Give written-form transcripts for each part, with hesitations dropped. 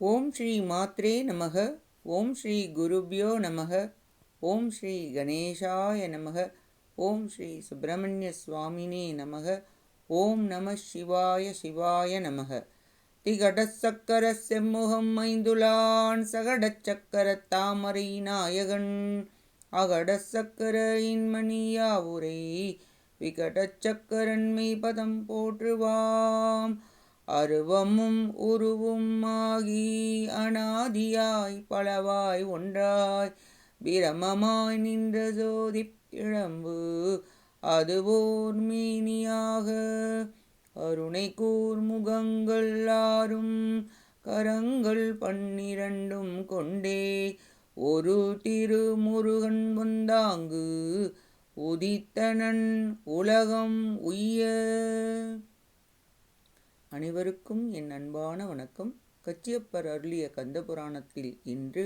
ஓம் ஸ்ரீ மாத்ரே நமக. ஓம் ஸ்ரீ குருப்யோ நமக. ஓம் ஸ்ரீ கணேசாய நமக. ஓம் ஸ்ரீ சுப்பிரமணிய சுவாமினே நமக. ஓம் நம சிவாய சிவாய நமக. திகடச்சக்கர செம்முகம் ஐந்துலான் சகடச் சக்கர தாமரை நாயகன் அகடச்சக்கர இன்மணியாவுரை விகடச் சக்கரன்மை பதம் போற்றுவாம். அருவமும் உருவும் ஆகி அனாதியாய் பலவாய் ஒன்றாய் பிரமமாய் நின்ற ஜோதிப் இழம்பு அதுவோர் மேனியாக கருணை கூர் முகங்கள் ஆறும் கரங்கள் 12 கொண்டே ஒரு திருமுருகன் வந்தாங்கு உதித்தனன் உலகம் உய்ய. அனைவருக்கும் என் அன்பான வணக்கம். கச்சியப்பர் அருளிய கந்தபுராணத்தில் இன்று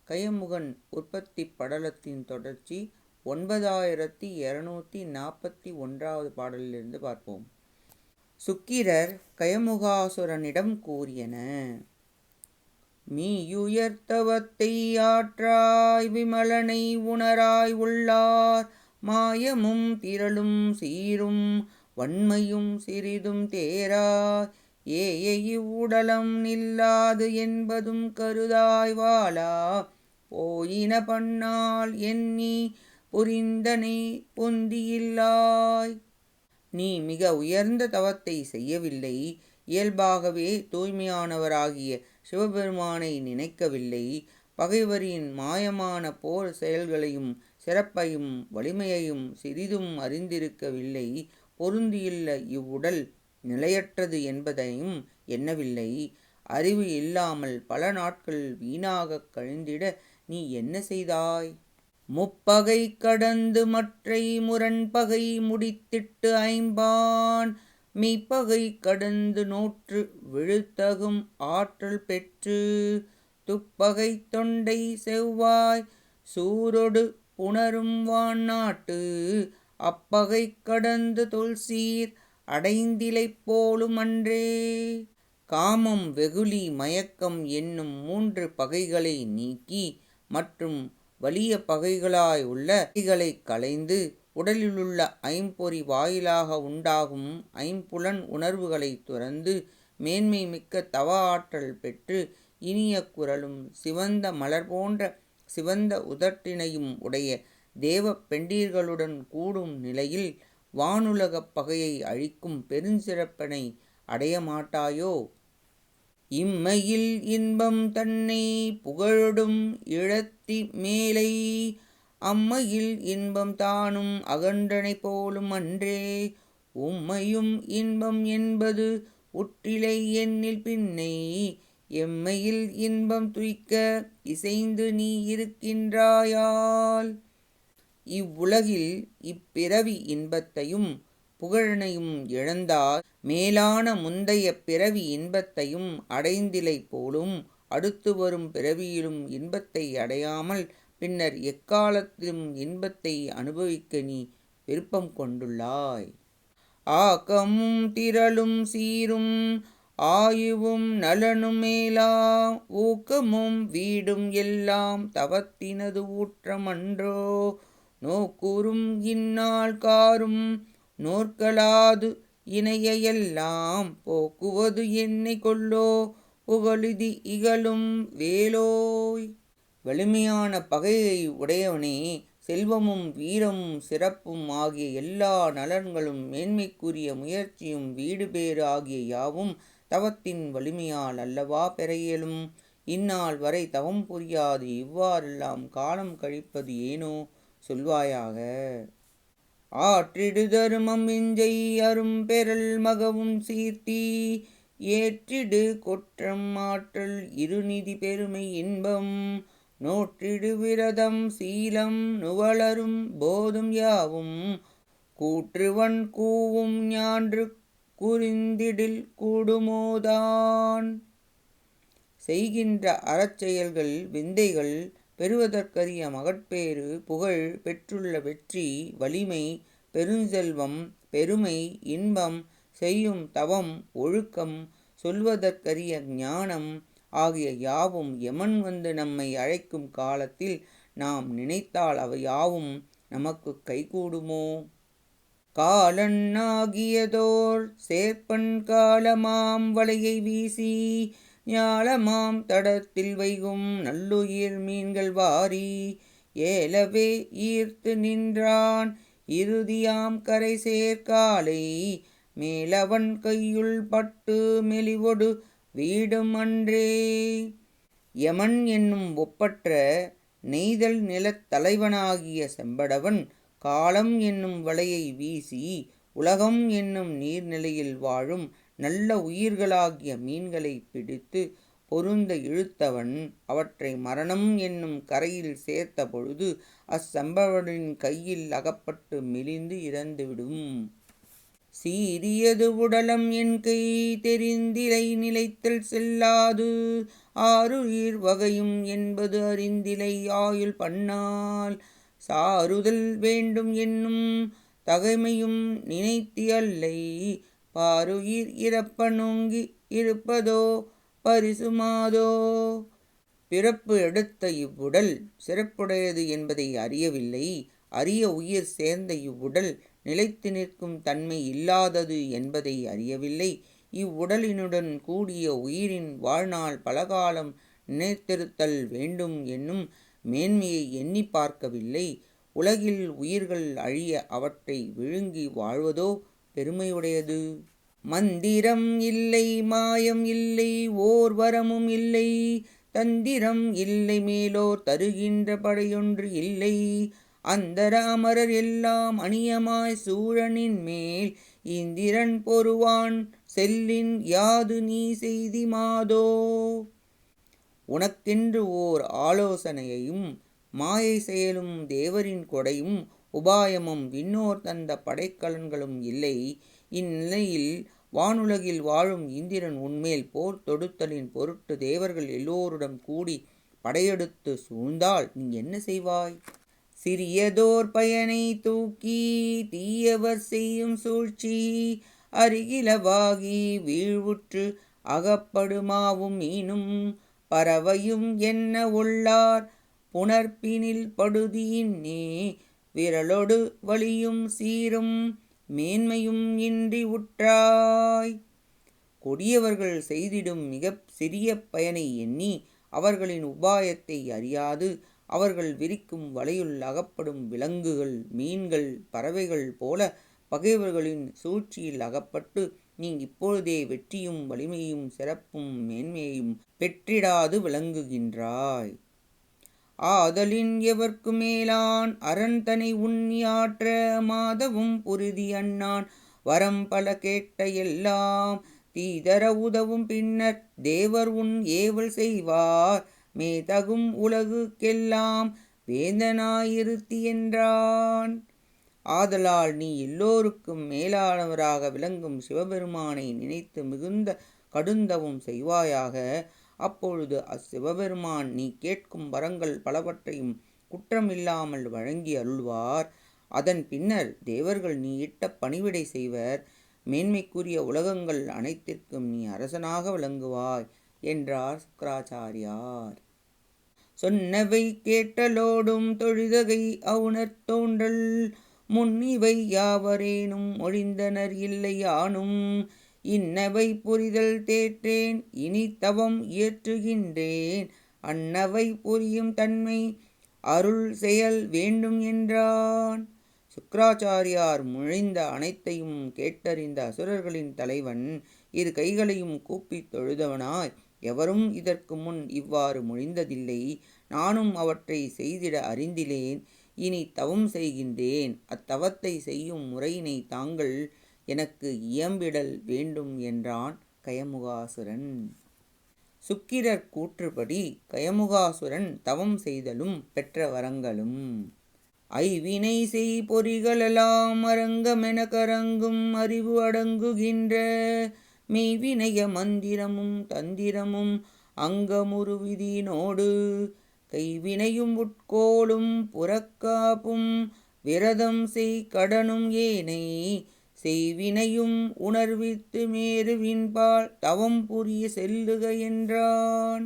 கயமுகன் உற்பத்தி படலத்தின் தொடர்ச்சி 9241வது பாடலிலிருந்து பார்ப்போம். சுக்கிரர் கயமுகாசுரனிடம் கூறியன: மீயுயர்த்தவத்தை ஆற்றாய் விமலனை உணராய் உள்ளார் மாயமும் திரளும் சீரும் வன்மையும் சிறிதும் தேராய் இவ்வுடலம் நில்லாது என்பதும் கருதாய் வாழா போயின பண்ணால் எண்ணி புரிந்தனை பொந்தியில்லாய். நீ மிக உயர்ந்த தவத்தை செய்யவில்லை, இயல்பாகவே தூய்மையானவராகிய சிவபெருமானை நினைக்கவில்லை, பகைவரின் மாயமான போர் செயல்களையும் சிறப்பையும் வலிமையையும் சிறிதும் அறிந்திருக்கவில்லை, பொருந்தியுள்ள இவ்வுடல் நிலையற்றது என்பதையும் எண்ணவில்லை. அறிவு இல்லாமல் பல நாட்கள் வீணாகக் கழிந்திட நீ என்ன செய்தாய்? முப்பகை கடந்து மற்றை முரண்பகை முடித்திட்டு ஐம்பான் மெய்ப்பகை கடந்து நோற்று விழுத்தகும் ஆற்றல் பெற்று துப்பகை தொண்டை செவ்வாய் சூரொடு புணரும் வான்நாட்டு அப்பகை கடந்து தொல்சீர் அடைந்திலை போலும் அன்றே. காமம், வெகுளி, மயக்கம் என்னும் 3 பகைகளை நீக்கி மற்றும் வலிய பகைகளாய் உள்ள பகைகளை களைந்து உடலிலுள்ள ஐம்பொறி வாயிலாக உண்டாகும் ஐம்புலன் உணர்வுகளை துறந்து மேன்மை மிக்க தவ ஆற்றல் பெற்று இனிய குரலும் சிவந்த மலர் போன்ற சிவந்த உதட்டினையும் உடைய தேவ பெண்டீர்களுடன் கூடும் நிலையில் வானுலகப் பகையை அழிக்கும் பெருஞ்சிறப்பினை அடைய மாட்டாயோ? இம்மையில் இன்பம் தன்னை புகழொடும் இழத்தி மேலை அம்மையில் இன்பம் தானும் அகன்றனை போலும் அன்றே. உம்மையும் இன்பம் என்பது உற்றிலை எண்ணில் பின்னை எம்மையில் இன்பம் துய்க்க இசைந்து நீ இருக்கின்றாயால். இவ்வுலகில் இப்பிறவி இன்பத்தையும் புகழனையும் இழந்தால் மேலான முந்தைய பிறவி இன்பத்தையும் அடைந்திலை போலும் அடுத்து வரும் பிறவியிலும் இன்பத்தை அடையாமல் பின்னர் எக்காலத்திலும் இன்பத்தை அனுபவிக்க நீ விருப்பம் கொண்டுள்ளாய். ஆக்கமும் திரளும் சீரும் ஆயுவும் நலனும் மேலாம் ஊக்கமும் வீடும் எல்லாம் தவத்தினது ஊற்றம் அன்றோ. நோக்குறும் இந்நாள் காரும் நோற்களாது இணைய எல்லாம் போக்குவது என்னை கொல்லோ புகழுதி இகழும் வேலோய். வலிமையான பகையை உடையவனே, செல்வமும் வீரமும் சிறப்பும் ஆகிய எல்லா நலன்களும் மேன்மைக்குரிய முயற்சியும் வீடு பேறு ஆகிய யாவும் தவத்தின் வலிமையால் அல்லவா பெற இயலும். இந்நாள் வரை தவம் புரியாது இவ்வாறெல்லாம் காலம் கழிப்பது ஏனோ சொல்வாயாக. ஆற்றிடு தருமம் விஞ்சை அரும் பெறல் மகவும் சீர்த்தி ஏற்றிடு கொற்றம் ஆற்றல் இருநிதி பெருமை இன்பம் நோற்றிடு விரதம் சீலம் நுவலரும் போதும் யாவும் கூற்றுவன் கூவும் ஞான்று குறிந்திடில் கூடுமோதான். செய்கின்ற அறச்செயல்கள் விந்தைகள் பெறுவதற்கரிய மகட்பேறு புகழ் பெற்றுள்ள வெற்றி வலிமை பெருஞ்செல்வம் பெருமை இன்பம் செய்யும் தவம் ஒழுக்கம் சொல்வதற்கரிய ஞானம் ஆகிய யாவும் யமன் வந்து நம்மை அழைக்கும் காலத்தில் நாம் நினைத்தால் அவை யாவும் நமக்கு கைகூடுமோ? காலன் ஆகியதோர் சேர்ப்பன் காலமாம் வலையை வீசி ஞாலமாம் தடத்தில் வைகும் நல்லுயிர் மீன்கள் வாரி ஏலவே ஈர்த்து நின்றான் இறுதியாம் கரை சேர்க்காலை மேலவன் கையுள் பட்டு மெலிவொடு வீடும் அன்றே. யமன் என்னும் ஒப்பற்ற நெய்தல் நிலத் தலைவனாகிய செம்படவன் காலம் என்னும் வலையை வீசி உலகம் என்னும் நீர்நிலையில் வாழும் நல்ல உயிர்களாகிய மீன்களை பிடித்து பொருந்த இழுத்தவன் அவற்றை மரணம் என்னும் கரையில் சேர்த்த பொழுது அச்செம்படவனின் கையில் அகப்பட்டு மெலிந்து இறந்துவிடும். சீரியது உடலம் என் கை தெரிந்திலை நிலைத்தல் செல்லாது ஆருயிர் வகையும் என்பது அறிந்திலை ஆயுள் பன்னால் சாருதல் வேண்டும் என்னும் தகைமையும் நினைத்தியல்லை பாருயிர் இறப்ப நோங்கி இருப்பதோ பரிசுமாதோ. பிறப்பு எடுத்த இவ்வுடல் சிறப்புடையது என்பதை அறியவில்லை. அரிய உயிர் சேர்ந்த இவ்வுடல் நிலைத்து நிற்கும் தன்மை இல்லாதது என்பதை அறியவில்லை. இவ்வுடலினுடன் கூடிய உயிரின் வாழ்நாள் பலகாலம் நினைத்திருத்தல் வேண்டும் என்னும் மேன்மையை எண்ணி பார்க்கவில்லை. உலகில் உயிர்கள் அழிய அவற்றை விழுங்கி வாழ்வதோ பெருமையுடையது. மந்திரம் இல்லை மாயம் இல்லை ஓர் வரமும் இல்லை தந்திரம் இல்லை மேலோர் தருகின்ற படையொன்று இல்லை அந்தர அமரர் எல்லாம் அநியமாய் சூழனின் மேல் இந்திரன் பொருவான் செல்லின் யாது நீ செய்தி மாதோ. உனக்கென்று ஓர் ஆலோசனையையும் மாயை செயலும் தேவரின் கொடையும் உபாயமும் விண்ணோர் தந்த படைக்கலன்களும் இல்லை. இந்நிலையில் வானுலகில் வாழும் இந்திரன் உன்மேல் போர் தொடுத்தலின் பொருட்டு தேவர்கள் எல்லோருடன் கூடி படையெடுத்து சூழ்ந்தால் நீ என்ன செய்வாய்? சிறியதோர் பயனை தூக்கி தீயவர் செய்யும் சூழ்ச்சி அருகிலவாகி வீழ்வுற்று அகப்படுமாவும் மீனும் பறவையும் என்ன உள்ளார் புணர்ப்பினில் படுதியின்னே விரலொடு வலியும் சீரும் மேன்மையும் இன்றி உற்றாய். கொடியவர்கள் செய்திடும் மிக சிறிய பயனை எண்ணி அவர்களின் உபாயத்தை அறியாது அவர்கள் விரிக்கும் வலையுள் அகப்படும் விலங்குகள் மீன்கள் பறவைகள் போல பகைவர்களின் சூழ்ச்சியில் அகப்பட்டு நீ இப்பொழுதே வெற்றியும் வலிமையும் சிறப்பும் மேன்மையையும் பெற்றிடாது விளங்குகின்றாய். ஆதலின் எவர்க்கு மேலான் அரண்தனை உண்ணி ஆற்ற மாதவும் புரிதி அண்ணான் வரம் பல கேட்ட எல்லாம் தீதர உதவும் பின்னர் தேவர் உன் ஏவல் செய்வார் மேதகும் உலகுக்கெல்லாம் வேந்தனாயிருத்தி என்றான். ஆதலால் நீ எல்லோருக்கும் மேலானவராக விளங்கும் சிவபெருமானை நினைத்து மிகுந்த கடுந்தவும் செய்வாயாக. அப்பொழுது அச்சிவபெருமான் நீ கேட்கும் வரங்கள் பலவற்றையும் குற்றமில்லாமல் வழங்கி அருள்வார். அதன் பின்னர் தேவர்கள் நீ இட்ட பணிவிடை செய்வர். மேன்மைக்குரிய உலகங்கள் அனைத்திற்கும் நீ அரசனாக விளங்குவாய் என்றார் சுக்கிராச்சாரியார். சொன்னவை கேட்டலோடும் தொழுதகை அவுணர் தோன்றல் முன்னிவை யாவரேனும் ஒழிந்தனர் இல்லையானும் இன்னவை புரிதல் தேற்றேன் இனி தவம் இயற்றுகின்றேன் அன்னவை புரியும் தன்மை அருள் செயல் வேண்டும் என்றான். சுக்கிராச்சாரியார் முழிந்த அனைத்தையும் கேட்டறிந்த அசுரர்களின் தலைவன் இரு கைகளையும் கூப்பித் தொழுதவனாய், எவரும் இதற்கு முன் இவ்வாறு மொழிந்ததில்லை. நானும் அவற்றை செய்திட அறிந்திலேன். இனி தவம் செய்கின்றேன். அத்தவத்தை செய்யும் முறையினை தாங்கள் எனக்கு இயம்பிடல் வேண்டும் என்றான் கயமுகாசுரன். சுக்கிரர் கூற்றுப்படி கயமுகாசுரன் தவம் செய்தலும் பெற்ற வரங்களும் ஐவினை செய் பொறிகளெல்லாம் அரங்கமென கரங்கும் அறிவு அடங்குகின்ற மெய்வினைய மந்திரமும் தந்திரமும் அங்கமுறு விதியினோடு கைவினையும் உட்கோளும் புறக்காப்பும் விரதம் செய் கடனும் ஏனை செய்வினையும் உணர்வித்து மேருவின்பால் தவம் புரிய செல்லுக என்றான்.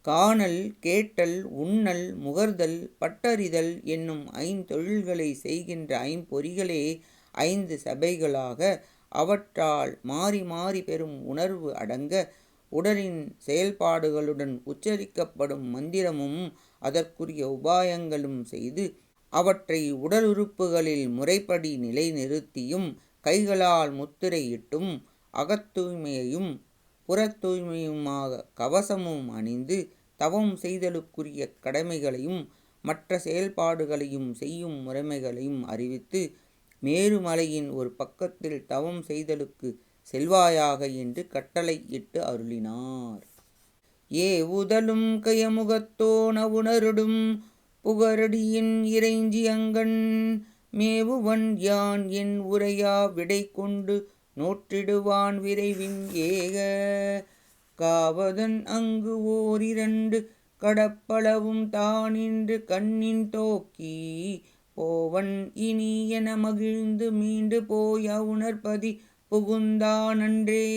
காணல், கேட்டல், உண்ணல், முகர்தல், பட்டறிதல் என்னும் ஐந்தொழில்களை செய்கின்ற ஐம்பொறிகளே 5 சபைகளாக அவற்றால் மாறி மாறி பெறும் உணர்வு அடங்க உடலின் செயல்பாடுகளுடன் உச்சரிக்கப்படும் மந்திரமும் அதற்குரிய உபாயங்களும் செய்து அவற்றை உடலுறுப்புகளில் முறைப்படி நிலைநிறுத்தியும் கைகளால் முத்திரையிட்டும் அகத்தூய்மையையும் புறத்தூய்மையுமாக கவசமும் அணிந்து தவம் செய்தலுக்குரிய கடமைகளையும் மற்ற செயல்பாடுகளையும் செய்யும் முறைமைகளையும் அறிவித்து மேருமலையின் ஒரு பக்கத்தில் தவம் செய்தலுக்கு செல்வாயாக என்று கட்டளை இட்டு அருளினார். ஏவுதலும் கயமுகத்தோன் அவுணருடும் புகரடியின் இறைஞ்சி அங்கண் மேவுவன் யான் என் உரையா விடை கொண்டு நோற்றிடுவான் விரைவின் ஏக காவதன் அங்கு ஓரிரண்டு கடப்பளவும் தானின்று கண்ணின் தோக்கி போவன் இனி என மகிழ்ந்து மீண்டு போய் அவுணர்பதி புகுந்தானன்றே.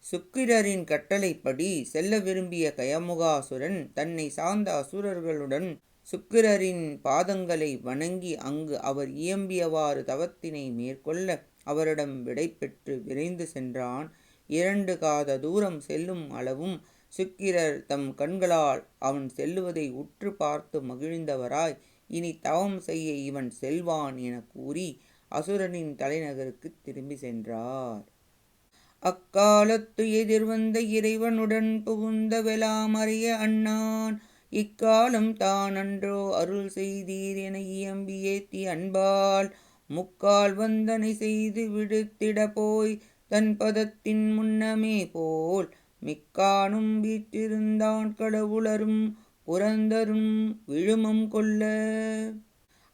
சுக்கிரரின் கட்டளைப்படி செல்ல விரும்பிய கயமுகாசுரன் தன்னை சார்ந்த அசுரர்களுடன் சுக்கிரரின் பாதங்களை வணங்கி அங்கு அவர் இயம்பியவாறு தவத்தினை மேற்கொள்ள அவரிடம் விடை பெற்று விரைந்து சென்றான். 2 காத தூரம் செல்லும் அளவும் சுக்கிரர் தம் கண்களால் அவன் செல்லுவதை உற்று பார்த்து மகிழ்ந்தவராய் இனி தவம் செய்ய இவன் செல்வான் என கூறி அசுரனின் தலைநகருக்கு திரும்பி சென்றார். அக்காலத்து எதிர்வந்த இறைவனுடன் புகுந்த வெலாமறைய அண்ணான் இக்காலம் தான் அன்றோ அருள் செய்தீர் என இயம்பி ஏத்தி அன்பால் முக்கால் வந்தனை செய்து விடுத்திட போய் தன் பதத்தின் முன்னமே போல் மிக்கானும் வீற்றிருந்தான் கடவுளரும் புரந்தரும் விழுமம் கொள்ள.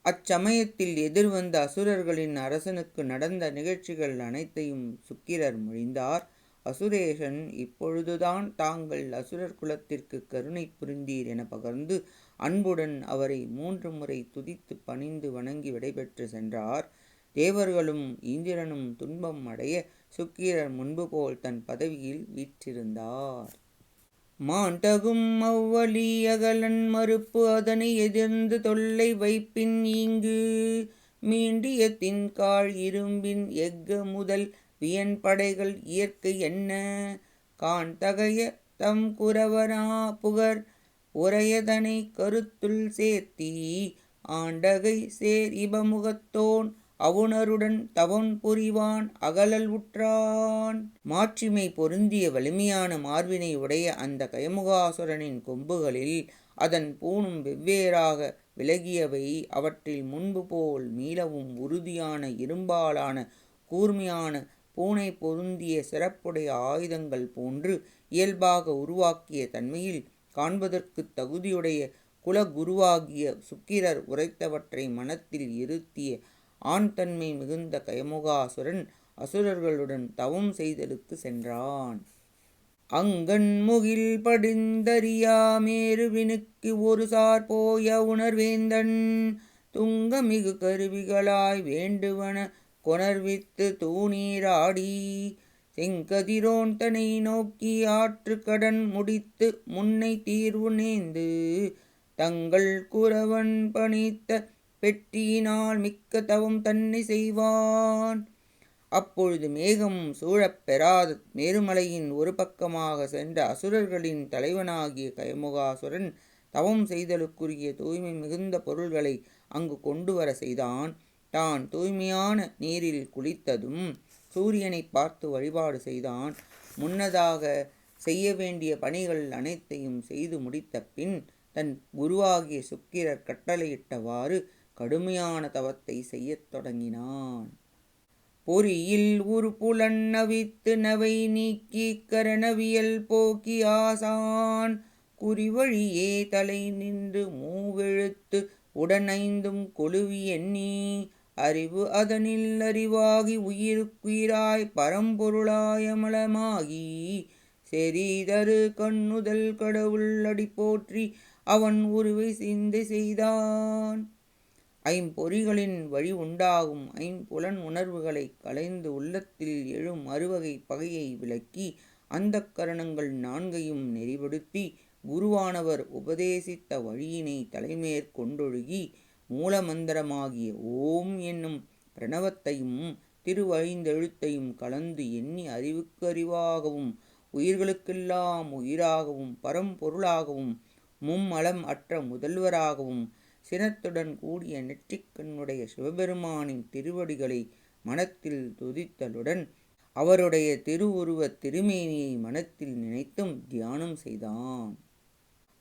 அச்சமயத்தில் எதிர்வந்த அசுரர்களின் அரசனுக்கு நடந்த நிகழ்ச்சிகள் அனைத்தையும் சுக்கிரர் மொழிந்தார். அசுரேஷன் இப்பொழுதுதான் தாங்கள் அசுரர் குலத்திற்கு கருணை புரிந்தீர் என பகர்ந்து அன்புடன் அவரை 3 முறை துதித்து பணிந்து வணங்கி விடைபெற்று சென்றார். தேவர்களும் இந்திரனும் துன்பம் அடைய சுக்கிரர் முன்பு போல் தன் பதவியில் வீற்றிருந்தார். மாண்டகும் அவ்வழி அகலன் மறுப்பு அதனை எதிர்ந்து தொல்லை வைப்பின் ஈங்கு மீண்டிய தின்காள் இரும்பின் எஃக முதல் வியன் படைகள் இயற்கை என்ன காண்தகைய தம் குரவரா புகர் உரையதனை கருத்துள் சேர்த்தி ஆண்டகை சேர் இபமுகத்தோன் அவுணருடன் தவன் புரிவான் அகலல் உற்றான். மாட்சிமை பொருந்திய வலிமையான மார்பினை உடைய அந்த கயமுகாசுரனின் கொம்புகளில் அதன் பூணும் வெவ்வேறாக விலகியவை. அவற்றில் முன்பு போல் மீளவும் உறுதியான இரும்பாலான கூர்மையான பூனை பொருந்திய சிறப்புடைய ஆயுதங்கள் போன்று இயல்பாக உருவாக்கிய தன்மையில் காண்பதற்கு தகுதியுடைய குலகுருவாகிய சுக்கிரர் உரைத்தவற்றை மனத்தில் இருத்திய ஆண் தன்மை மிகுந்த கயமுகாசுரன் அசுரர்களுடன் தவம் செய்தலுக்கு சென்றான். அங்கண் முகில் படிந்தறியா மேருவினுக்கு ஒரு சார் போய உணர்வேந்தன் துங்கமிகு கருவிகளாய் வேண்டுவன கொணர்வித்து தூணீராடி செங்கதிரோன் தனை நோக்கி ஆற்று கடன் முடித்து முன்னை தீர்வு நேர்ந்து தங்கள் குரவன் பணித்த பெற்றியினால் மிக்க தவம் தன்னை செய்வான். அப்பொழுது மேகம் சூழப் பெறாத மேருமலையின் ஒரு பக்கமாக சென்ற அசுரர்களின் தலைவனாகிய கயமுகாசுரன் தவம் செய்தலுக்குரிய தூய்மை மிகுந்த பொருள்களை அங்கு கொண்டு வர செய்தான். தான் தூய்மையான நீரில் குளித்ததும் சூரியனை பார்த்து வழிபாடு செய்தான். முன்னதாக செய்ய வேண்டிய பணிகள் அனைத்தையும் செய்து முடித்த பின் தன் குருவாகிய சுக்கிரர் கட்டளையிட்டவாறு கடுமையான தவத்தை செய்யத் தொடங்கினான். பொறியில் ஒரு புலன் நவித்து நவை நீக்கி கரணவியல் போக்கி ஆசான் குறிவழியே தலை நின்று மூவெழுத்து உடனைந்தும் கொழுவி எண்ணி அறிவு அதனில் அறிவாகி உயிருக்குயிராய் பரம்பொருளாய் அமலமாகி செறிதரு கண்ணுதல் கடவுள் அடி போற்றி அவன் உருவை சிந்தை செய்தான். ஐம்பொறிகளின் வழி உண்டாகும் ஐம்புலன் உணர்வுகளை களைந்து உள்ளத்தில் எழும் அறுவகை பகையை விலக்கி அந்தக் கரணங்கள் நான்கையும் நெறிப்படுத்தி குருவானவர் உபதேசித்த வழியினை தலைமேற்கொண்டொழுகி மூலமந்திரமாகிய ஓம் என்னும் பிரணவத்தையும் திருவழிந்தெழுத்தையும் கலந்து எண்ணி அறிவுக்கு அறிவாகவும் உயிர்களுக்கெல்லாம் உயிராகவும் பரம்பொருளாகவும் மும்மலம் அற்ற முதல்வராகவும் சினத்துடன் கூடிய நெற்றிக்கண்ணுடைய சிவபெருமானின் திருவடிகளை மனத்தில் துதித்தலுடன் அவருடைய திருவுருவத் திருமேனியை மனத்தில் நினைத்தும் தியானம் செய்தான்.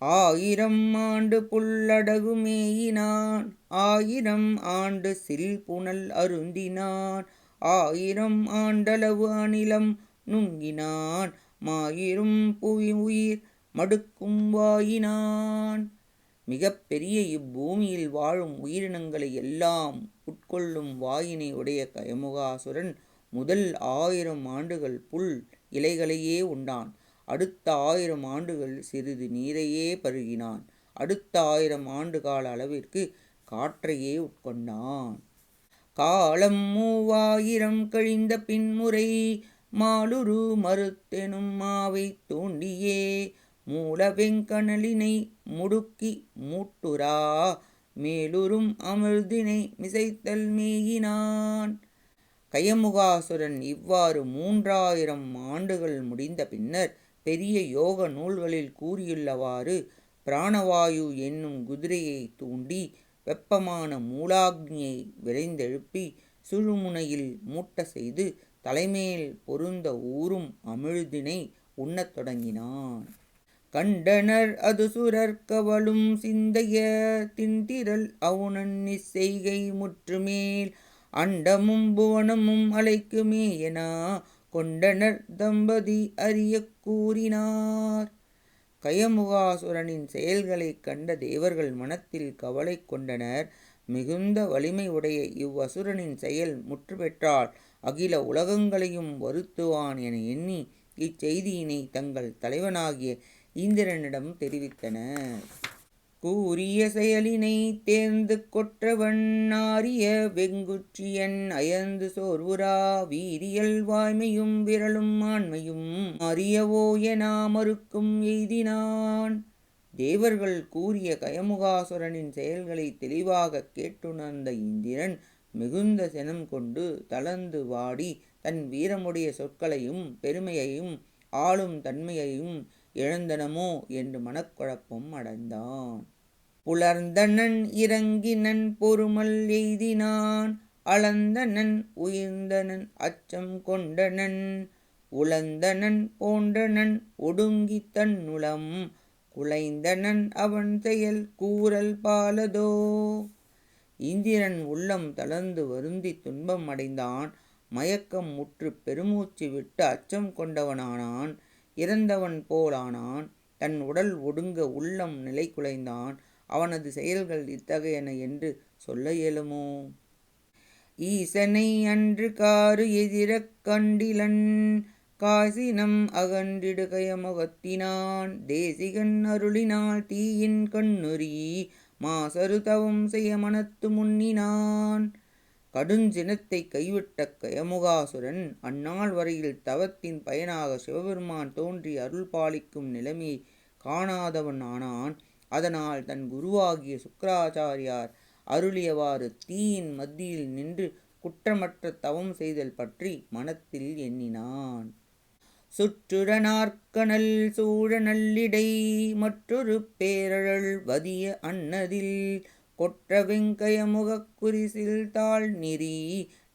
1000 ஆண்டு புல்லடகு மேயினான், 1000 ஆண்டு சில் புனல் அருந்தினான், 1000 ஆண்டளவு அநிலம் நுங்கினான், மாயிரும் புவி உயிர் மடுக்கும் வாயினான். மிக பெரிய இப்பூமியில் வாழும் உயிரினங்களை எல்லாம் உட்கொள்ளும் வாயினை உடைய கயமுகாசுரன் முதல் 1000 ஆண்டுகள் புல் இலைகளையே உண்டான். அடுத்த 1000 ஆண்டுகள் சிறிது நீரையே பருகினான். அடுத்த 1000 ஆண்டு கால அளவிற்கு காற்றையே உட்கொண்டான். காலம் 3000 கழிந்த பின்முறை மாலுரு மறுத்தெனும் மாவை தோண்டியே மூலவெங்கணலினை முடுக்கி மூட்டுரா மேலுறும் அமிர்தினை மிசைத்தல் மேயினான். கயமுகாசுரன் இவ்வாறு 3000 ஆண்டுகள் முடிந்த பின்னர் பெரிய யோக நூல்களில் கூறியுள்ளவாறு பிராணவாயு என்னும் குதிரையை தூண்டி வெப்பமான மூலாக்னியை விரைந்தெழுப்பி சுழுமுனையில் மூட்ட செய்து தலைமேல் பொருந்த ஊறும் அமிழ்தினை உண்ணத் தொடங்கினான். கண்டனர் அது சுரர்கவலும் சிந்தைய தின்திரள் அவுணன் செய்கை முற்றுமேல் அண்டமும் புவனமும் அலைக்குமே என கொண்டனர் தம்பதி அறிய கூறினார். கயமுகாசுரனின் செயல்களை கண்ட தேவர்கள் மனத்தில் கவலை கொண்டனர். மிகுந்த வலிமை உடைய இவ்வசுரனின் செயல் முற்று பெற்றால் அகில உலகங்களையும் வருத்துவான் என எண்ணி இச்செய்தியினை தங்கள் தலைவனாகிய இந்திரனிடம் தெரிவித்தனர். கூறிய செயலினை தேர்ந்து கொற்றவன் நாரிய வெங்குற்றியன் அயர்ந்து சோர்வுரா வீரியல் வாய்மையும் விரலும் ஆண்மையும் அறியவோ என மறுக்கும் எய்தினான். தேவர்கள் கூறிய கயமுகாசுரனின் செயல்களை தெளிவாக கேட்டுணர்ந்த இந்திரன் மிகுந்த சினம் கொண்டு தளர்ந்து வாடி தன் வீரமுடைய சொற்களையும் பெருமையையும் ஆளும் தன்மையையும் இழந்தனமோ என்று மனக்குழப்பம் அடைந்தான். புலர்ந்தனன் இறங்கினன் பொறுமல் எய்தினான், அளந்தனன் உயிர்ந்தனன் அச்சம் கொண்டனன், உளந்தனன் போன்றனன் ஒடுங்கி தன்னுளம் குலைந்தனன் அவன் செயல் கூறல் பாலதோ. இந்திரன் உள்ளம் தளர்ந்து வருந்தி துன்பம் அடைந்தான். மயக்கம் முற்று பெருமூச்சு விட்டு அச்சம் கொண்டவனானான். இறந்தவன் போலானான். தன் உடல் ஒடுங்க உள்ளம் நிலை குலைந்தான். அவனது செயல்கள் இத்தகையன என்று சொல்ல இயலுமோ? ஈசனை அன்று காறு எதிரக் கண்டிலன் காசினம் அகன்றிடு கயமுகத்தினான் தேசிகன் அருளினால் தீயின் கண்ணுரி மாசரு தவம் செய்ய மனத்து முன்னினான். கடுஞ்சினத்தை கைவிட்ட கயமுகாசுரன் அந்நாள் வரையில் தவத்தின் பயனாக சிவபெருமான் தோன்றி அருள் பாலிக்கும் நிலைமையை காணாதவன் ஆனான். அதனால் தன் குருவாகிய சுக்கிராச்சாரியார் அருளியவாறு தீயின் மத்தியில் நின்று குற்றமற்ற தவம் செய்தல் பற்றி மனத்தில் எண்ணினான். சுற்றுற நாற்கணல் சூழ நல்லிடை மற்றொரு பேரழல் வதிய அன்னதில் கொற்ற வெங்கயமுகக் குறிசில் தாழ் நெறி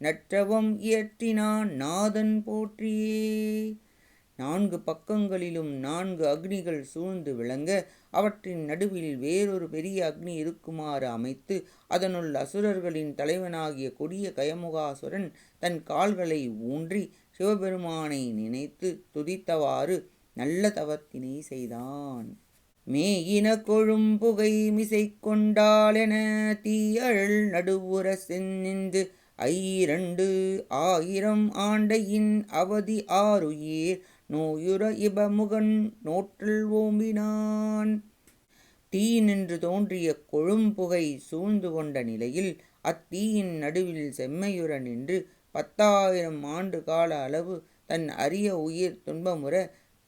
நற்றவம் இயற்றினான் நாதன் போற்றியே. 4 பக்கங்களிலும் 4 அக்னிகள் சூழ்ந்து விளங்க அவற்றின் நடுவில் வேறொரு பெரிய அக்னி இருக்குமாறு அமைத்து அதனுள் அசுரர்களின் தலைவனாகிய கொடிய கயமுகாசுரன் தன் கால்களை ஊன்றி சிவபெருமானை நினைத்து துதித்தவாறு நல்ல தவத்தினை செய்தான். மேயின கொழும்புகை மிசை கொண்டாலென தீயழல் நடுவுற சென்னின்று 2000 ஆண்டையின் அவதி ஆருயிர் நோயுற இபமுகன் நோற்றல் ஓம்பினான். தீயினின்று தோன்றிய கொழும்புகை சூழ்ந்து கொண்ட நிலையில் அத்தீயின் நடுவில் செம்மையுற நின்று 10,000 ஆண்டு கால அளவு தன் அரிய உயிர் துன்பமுற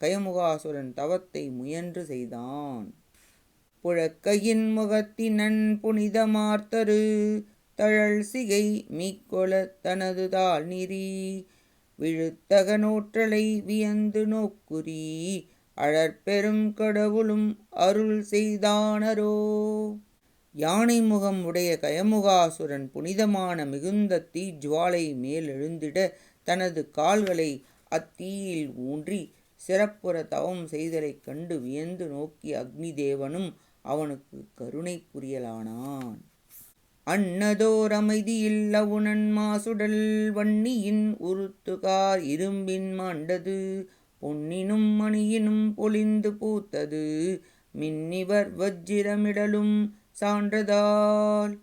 கயமுகாசுரன் தவத்தை முயன்று செய்தான். புழக்கையின் முகத்தினன் புனிதமார்த்தரு தழல் சிகை மீக்கொள தனது தாழ் நிறி விழுத்தக நோற்றலை வியந்து நோக்குறி அழற்பெரும் கடவுளும் அருள் செய்தானரோ. யானை முகம் உடைய கயமுகாசுரன் புனிதமான மிகுந்த தீஜ்வாலை மேலெழுந்திட தனது கால்களை அத்தீயில் ஊன்றி சிறப்புற தவம் செய்தலைக் கண்டு வியந்து நோக்கிய அக்னி தேவனும் அவனுக்கு கருணை புரியலானான். அன்னதோர் அமைதியில் அவுணன் மாசுடல் வன்னியின் உருத்துகார் இரும்பின் மாண்டது பொன்னினும் மணியினும் பொலிந்து பூத்தது மின்னிவர் வஜ்ஜிரமிடலும் சான்றதால்.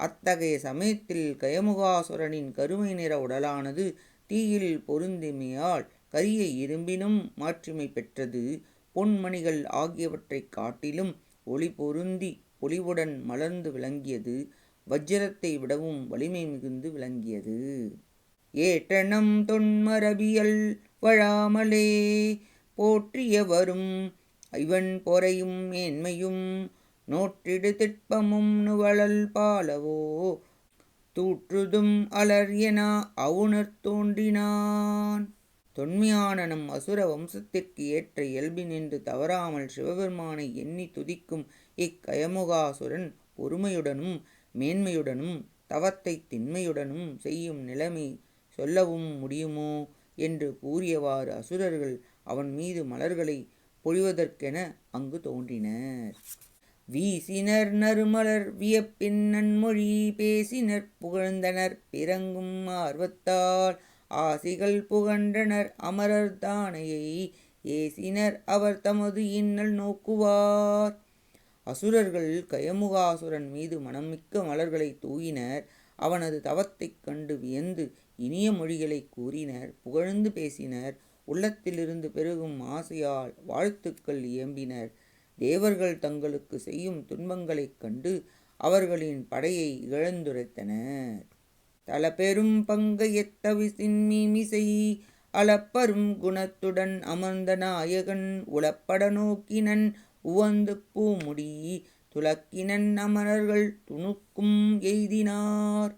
அத்தகைய சமயத்தில் கயமுகாசுரனின் கருமை நிற உடலானது தீயில் பொருந்திமையால் கரிய இரும்பினும் மாட்சிமை பெற்றது. பொன்மணிகள் ஆகியவற்றைக் காட்டிலும் ஒளி பொருந்தி பொலிவுடன் மலர்ந்து விளங்கியது. வஜ்ரத்தை விடவும் வலிமை மிகுந்து விளங்கியது. ஏற்றனம் தொன்மரபியல் வழாமலே போற்றியவரும் இவன் பொறையும் மேன்மையும் நோற்றிடு திட்பமும் நுவளல் பாலவோ தூற்றுதும் அலர் என அவுணர் தோன்றினான். தொன்மையான நம் அசுர வம்சத்திற்கு ஏற்ற இயல்பினின்று தவறாமல் சிவபெருமானை எண்ணி துதிக்கும் இக்கயமுகாசுரன் பொறுமையுடனும் மேன்மையுடனும் தவத்தை திண்மையுடனும் செய்யும் நிலைமை சொல்லவும் முடியுமோ என்று கூறியவாறு அசுரர்கள் அவன் மீது மலர்களை பொழிவதற்கென அங்கு தோன்றினர். வீசினர் நறுமலர் வியப்பின் நன்மொழி பேசினர் புகழ்ந்தனர் பிறங்கும் ஆர்வத்தால் ஆசிகள் புகன்றனர் அமரர் தானையை ஏசினர் அவர் தமது இன்னல் நோக்குவார். அசுரர்கள் கயமுகாசுரன் மீது மனமிக்க மலர்களை தூயினர். அவனது தவத்தைக் கண்டு வியந்து இனிய மொழிகளை கூறினர், புகழ்ந்து பேசினர். உள்ளத்திலிருந்து பெருகும் ஆசையால் வாழ்த்துக்கள் இயம்பினர். தேவர்கள் தங்களுக்கு செய்யும் துன்பங்களைக் கண்டு அவர்களின் படையை இழந்துரைத்தனர். தலப்பெரும் பங்கையத்தவிசின் மீமிசை அளப்பரும் குணத்துடன் அமர்ந்த நாயகன் உளப்பட நோக்கினன் உவந்து பூமுடி துலக்கினன் அமரர்கள் துணுக்கும் எய்தினார்.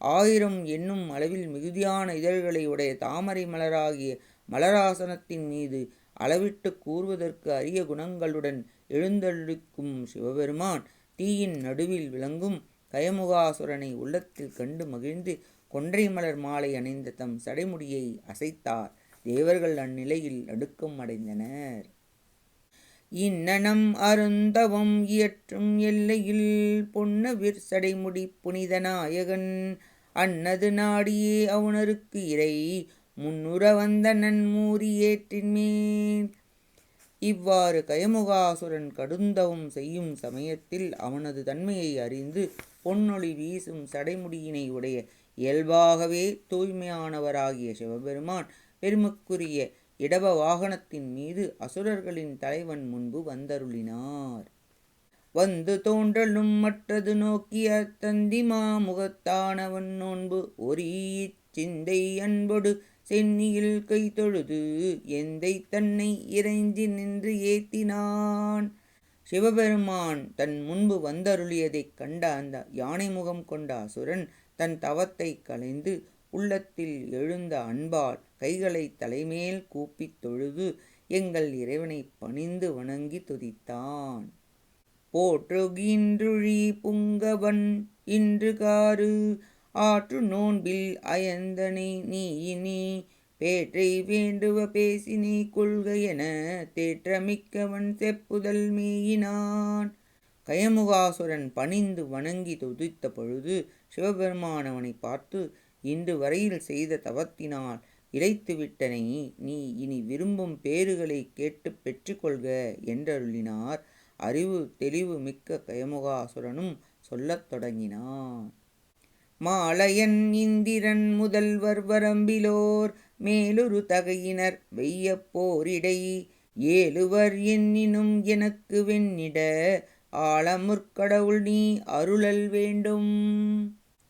1000 என்னும் அளவில் மிகுதியான இதழ்களை உடைய தாமரை மலராகிய மலராசனத்தின் மீது அளவிட்டு கூறுவதற்கு அரிய குணங்களுடன் எழுந்தருளிக்கும் சிவபெருமான் தீயின் நடுவில் விளங்கும் கயமுகாசுரனை உள்ளத்தில் கண்டு மகிழ்ந்து கொன்றை மலர் மாலை அணிந்த தம் சடைமுடியை அசைத்தார். தேவர்கள் அந்நிலையில் நடுக்கம் அடைந்தனர். இன்னனம் அருந்தவம் இயற்றும் எல்லையில் பொன்னவிர் சடைமுடி புனித நாயகன் அன்னது நாடியே அவுணருக்கு இறை முன்னுற வந்த நன்மூரி ஏற்றின் மேல். இவ்வாறு கயமுகாசுரன் கடுந்தவம் செய்யும் சமயத்தில் அவனது தன்மையை அறிந்து பொன்னொளி வீசும் சடைமுடியினை உடைய இயல்பாகவே தூய்மையானவராகிய சிவபெருமான் பெருமைக்குரிய இடப வாகனத்தின் மீது அசுரர்களின் தலைவன் முன்பு வந்தருளினார். வந்து தோன்றலும் மற்றது நோக்கிய தந்திமா முகத்தானவன் நோன்பு ஒரீச் சிந்தை அன்பொடு சென்னியில் கை தொழுது எந்தை தன்னை இறைஞ்சி நின்று ஏத்தினான். சிவபெருமான் தன் முன்பு வந்தருளியதைக் கண்ட அந்த யானை முகம் கொண்ட அசுரன் தன் தவத்தை களைந்து உள்ளத்தில் எழுந்த அன்பால் கைகளை தலைமேல் கூப்பித் தொழுது எங்கள் இறைவனை பணிந்து வணங்கி துதித்தான். போற்றுகின்றுழி புங்கவன் இன்று காரு ஆற்று நோன்பில் அயந்தனை நீயினி பேற்றை வேண்டுவ பேசினை கொள்கையென தேற்றமிக்கவன் செப்புதல் மேயினான். கயமுகாசுரன் பணிந்து வணங்கி துதித்த பொழுது சிவபெருமான் அவனை பார்த்து, இன்று வரையில் செய்த தவத்தினால் இழைத்துவிட்டனை, நீ இனி விரும்பும் பேறுகளை கேட்டு பெற்றுக்கொள்க என்றருளினார். அறிவு தெளிவு மிக்க கயமுகாசுரனும் சொல்லத் தொடங்கினான். மாலயன் இந்திரன் முதல்வர் வரம்பிலோர் மேலுரு தகையினர் வெய்ய போரிடை ஏழுவர் என்னினும் எனக்கு வெண்ணிட ஆலமுற்கடவுள் நீ அருளல் வேண்டும்.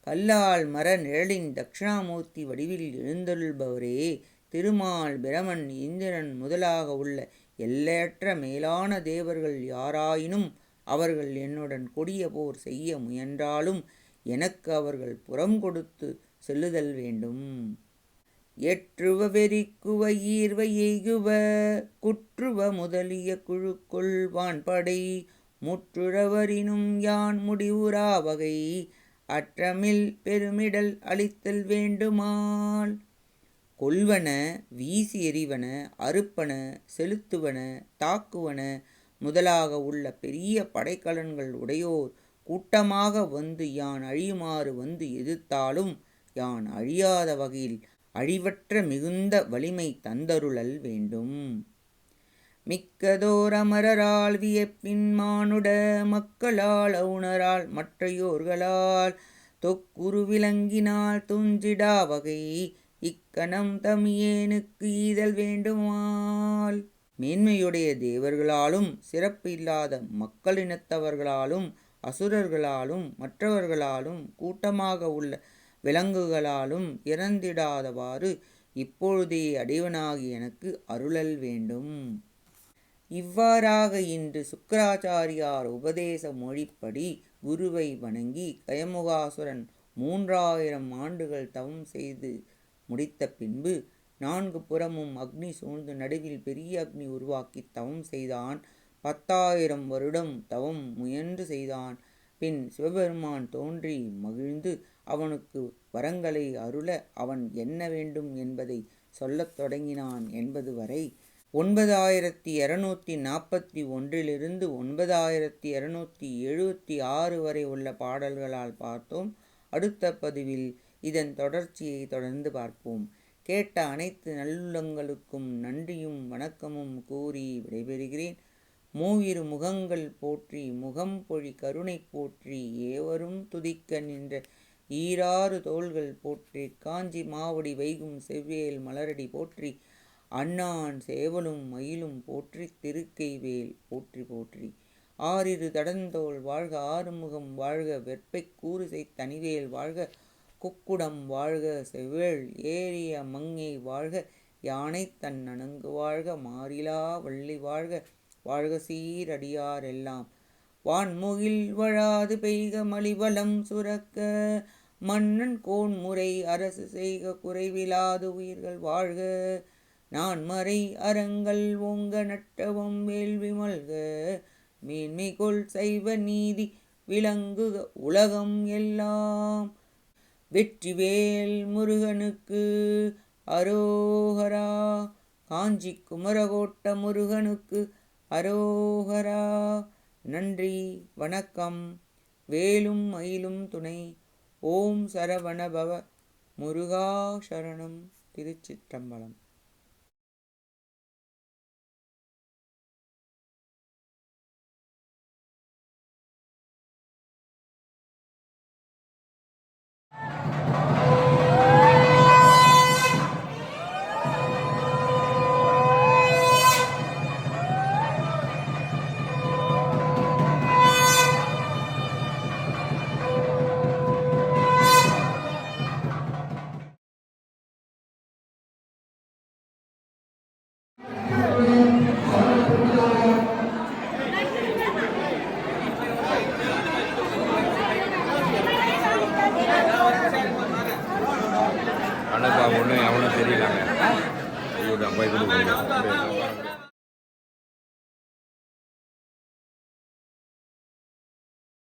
கல்லால் மர நிழலின் தட்சிணாமூர்த்தி வடிவில் எழுந்தருள்பவரே, திருமால், பிரமன், இந்திரன் முதலாக உள்ள எல்லையற்ற மேலான தேவர்கள் யாராயினும் அவர்கள் என்னுடன் கொடிய போர் செய்ய முயன்றாலும் எனக்கு அவர்கள் புறம் கொடுத்து செல்லுதல் வேண்டும். எற்றுவ வெறிக்குவ ஈர்வ எய்குவ குற்றுவ முதலிய குழுக்குள் வான்படை முற்றுறவரினும் யான் முடிவுறா வகை அற்றமில் பெருமிடல் அளித்தல் வேண்டுமால். கொல்வன, வீசி எறிவன, அறுப்பன, செலுத்துவன, தாக்குவன முதலாக உள்ள பெரிய படைக்கலன்கள் உடையோர் கூட்டமாக வந்து யான் அழியுமாறு வந்து எதிர்த்தாலும் யான் அழியாத வகையில் அழிவற்ற மிகுந்த வலிமை தந்தருளல் வேண்டும். மிக்கதோர் அமரரால் வியப்பின் மானுட மக்களால் அவுணரால் மற்றையோர்களால் தொக்குரு விலங்கினால் துஞ்சிடா வகை இக்கணம் தமியேனுக்கு ஈதல் வேண்டுமால். மேன்மையுடைய தேவர்களாலும் சிறப்பு இல்லாத மக்களினத்தவர்களாலும் அசுரர்களாலும் மற்றவர்களாலும் கூட்டமாக உள்ள விலங்குகளாலும் இறந்திடாதவாறு இப்பொழுதே அடிவனாகி எனக்கு அருளல் வேண்டும். இவ்வாறாக இன்று சுக்கிராச்சாரியார் உபதேச மொழிப்படி குருவை வணங்கி கயமுகாசுரன் 3000 ஆண்டுகள் தவம் செய்து முடித்த பின்பு 4 புறமும் அக்னி சூழ்ந்து நடுவில் பெரிய அக்னி உருவாக்கி தவம் செய்தான். 10,000 வருடம் தவம் முயன்று செய்தான். பின் சிவபெருமான் தோன்றி மகிழ்ந்து அவனுக்கு வரங்களை அருள அவன் என்ன வேண்டும் என்பதை சொல்லத் தொடங்கினான் என்பது வரை 9241 9276 வரை உள்ள பாடல்களால் பார்த்தோம். அடுத்த பதிவில் இதன் தொடர்ச்சியை தொடர்ந்து பார்ப்போம். கேட்ட அனைத்து நல்லுள்ளங்களுக்கும் நன்றியும் வணக்கமும் கூறி விடைபெறுகிறேன். மூவிரு முகங்கள் போற்றி முகம் பொழி கருணை போற்றி ஏவரும் துதிக்க நின்ற ஈராறு தோள்கள் போற்றி காஞ்சி மாவடி வைகும் செவ்வேல் மலரடி போற்றி அண்ணான் சேவலும் மயிலும் போற்றி திருக்கைவேல் போற்றி போற்றி. ஆறிரு தடந்தோள் வாழ்க ஆறுமுகம் வாழ்க வெற்பை கூறுசை தனிவேல் வாழ்க குக்குடம் வாழ்க செவ்வேள் ஏறிய மங்கை வாழ்க யானை தன் நனங்கு வாழ்க மாறிலா வள்ளி வாழ்க வாழ்க சீரடியார் எல்லாம் வான்முகில் வழாது பெய்க மலிவளம் சுரக்க மன்னன் கோன்முறை அரசு செய்க குறைவிலாது உயிர்கள் வாழ்க நான்மறை அறங்கள் ஓங்க நட்டவம் வேள்வி மல்க மேன்மை கொள் சைவ நீதி விளங்குக உலகம் எல்லாம். வெற்றிவேல் முருகனுக்கு அரோகரா. காஞ்சி குமரகோட்ட முருகனுக்கு அரோகரா. நன்றி, வணக்கம். வேலும் மயிலும் துணை. ஓம் சரவணபவ முருகா சரணம். திருச்சிற்றம்பலம். அனுப்பா ஒன்று அவனும் தெரியலாங்க. ஐயோ, போய் கொடுக்க